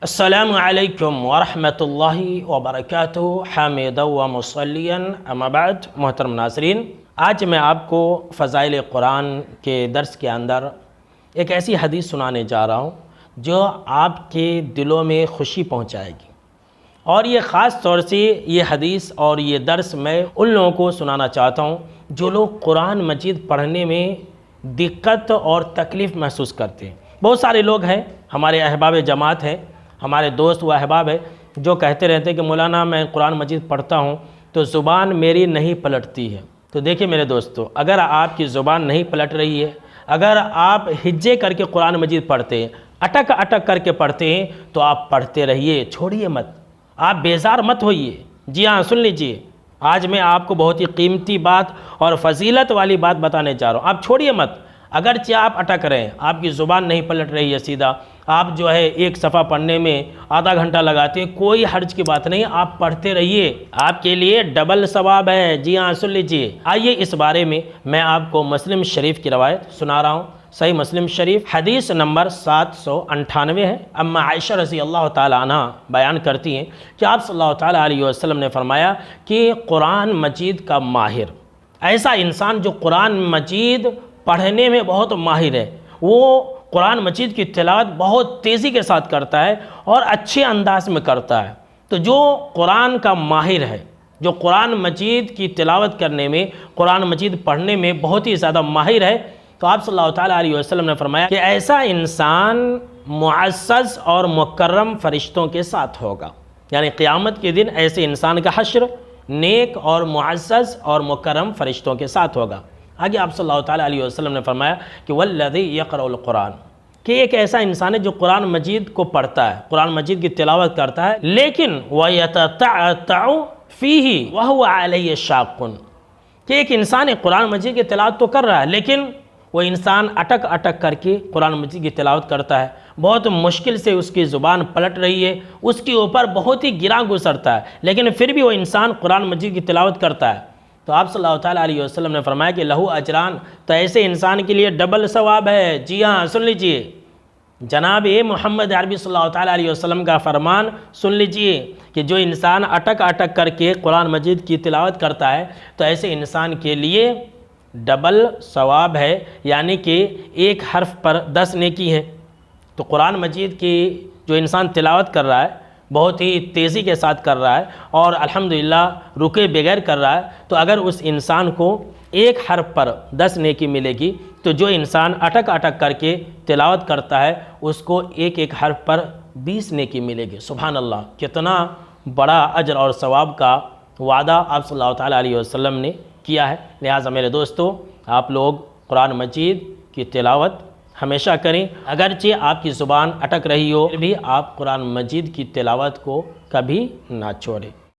السلام علیکم ورحمۃ اللہ وبرکاتہ حامدا و مصلیا اما بعد۔ محترم ناظرین، آج میں آپ کو فضائل قرآن کے درس کے اندر ایک ایسی حدیث سنانے جا رہا ہوں جو آپ کے دلوں میں خوشی پہنچائے گی، اور یہ خاص طور سے یہ حدیث اور یہ درس میں ان لوگوں کو سنانا چاہتا ہوں جو لوگ قرآن مجید پڑھنے میں دقت اور تکلیف محسوس کرتے ہیں۔ بہت سارے لوگ ہیں، ہمارے احباب جماعت ہیں، ہمارے دوست و احباب ہیں جو کہتے رہتے ہیں کہ مولانا میں قرآن مجید پڑھتا ہوں تو زبان میری نہیں پلٹتی ہے۔ تو دیکھیں میرے دوستو، اگر آپ کی زبان نہیں پلٹ رہی ہے، اگر آپ ہجے کر کے قرآن مجید پڑھتے ہیں، اٹک اٹک کر کے پڑھتے ہیں، تو آپ پڑھتے رہیے، چھوڑیے مت، آپ بیزار مت ہوئیے۔ جی ہاں، سن لیجئے، آج میں آپ کو بہت ہی قیمتی بات اور فضیلت والی بات بتانے جا رہا ہوں۔ آپ چھوڑیے مت، اگرچہ آپ اٹک رہے ہیں، آپ کی زبان نہیں پلٹ رہی ہے سیدھا، آپ جو ہے ایک صفحہ پڑھنے میں آدھا گھنٹہ لگاتے ہیں، کوئی حرج کی بات نہیں، آپ پڑھتے رہیے، آپ کے لیے ڈبل ثواب ہے۔ جی ہاں، سن لیجئے۔ آئیے اس بارے میں میں آپ کو مسلم شریف کی روایت سنا رہا ہوں۔ صحیح مسلم شریف حدیث نمبر 798 ہے۔ اما عائشہ رضی اللہ تعالیٰ عنہ بیان کرتی ہیں کہ آپ صلی اللہ تعالیٰ علیہ وسلم نے فرمایا کہ قرآن مجید کا ماہر، ایسا انسان جو قرآن مجید پڑھنے میں بہت ماہر ہے، وہ قرآن مجید کی تلاوت بہت تیزی کے ساتھ کرتا ہے اور اچھے انداز میں کرتا ہے۔ تو جو قرآن کا ماہر ہے، جو قرآن مجید کی تلاوت کرنے میں، قرآن مجید پڑھنے میں بہت ہی زیادہ ماہر ہے، تو آپ صلی اللہ تعالیٰ علیہ وسلم نے فرمایا کہ ایسا انسان معزز اور مکرم فرشتوں کے ساتھ ہوگا، یعنی قیامت کے دن ایسے انسان کا حشر نیک اور معزز اور مکرم فرشتوں کے ساتھ ہوگا۔ آگے آپ صلی اللہ تعالیٰ علیہ وسلم نے فرمایا کہ والذی یقرأ القرآن، کہ ایک ایسا انسان ہے جو قرآن مجید کو پڑھتا ہے، قرآن مجید کی تلاوت کرتا ہے، لیکن وَيَتَتَعْتَعُ فِيهِ وَهُوَ عَلَيْهِ شَاقٌ، کہ ایک انسان قرآن مجید کی تلاوت تو کر رہا ہے، لیکن وہ انسان اٹک اٹک کر کے قرآن مجید کی تلاوت کرتا ہے، بہت مشکل سے اس کی زبان پلٹ رہی ہے، اس کے اوپر بہت ہی گراں گزرتا ہے، لیکن پھر بھی وہ انسان قرآن مجید کی تلاوت کرتا ہے۔ تو آپ صلی اللہ تعالیٰ علیہ وسلم نے فرمایا کہ لہو اجران، تو ایسے انسان کے لیے ڈبل ثواب ہے۔ جی ہاں، سن لیجئے، جناب محمد عربی صلی اللہ تعالیٰ علیہ وسلم کا فرمان سن لیجئے کہ جو انسان اٹک اٹک کر کے قرآن مجید کی تلاوت کرتا ہے تو ایسے انسان کے لیے ڈبل ثواب ہے، یعنی کہ ایک حرف پر 10 نیکی ہے۔ تو قرآن مجید کی جو انسان تلاوت کر رہا ہے، بہت ہی تیزی کے ساتھ کر رہا ہے اور الحمدللہ رکے بغیر کر رہا ہے، تو اگر اس انسان کو ایک حرف پر 10 نیکی ملے گی، تو جو انسان اٹک اٹک کر کے تلاوت کرتا ہے اس کو ایک ایک حرف پر 20 نیکی ملے گی۔ سبحان اللہ، کتنا بڑا اجر اور ثواب کا وعدہ آپ صلی اللہ تعالیٰ علیہ وسلم نے کیا ہے۔ لہٰذا میرے دوستو، آپ لوگ قرآن مجید کی تلاوت ہمیشہ کریں، اگرچہ آپ کی زبان اٹک رہی ہو، پھر بھی آپ قرآن مجید کی تلاوت کو کبھی نہ چھوڑیں۔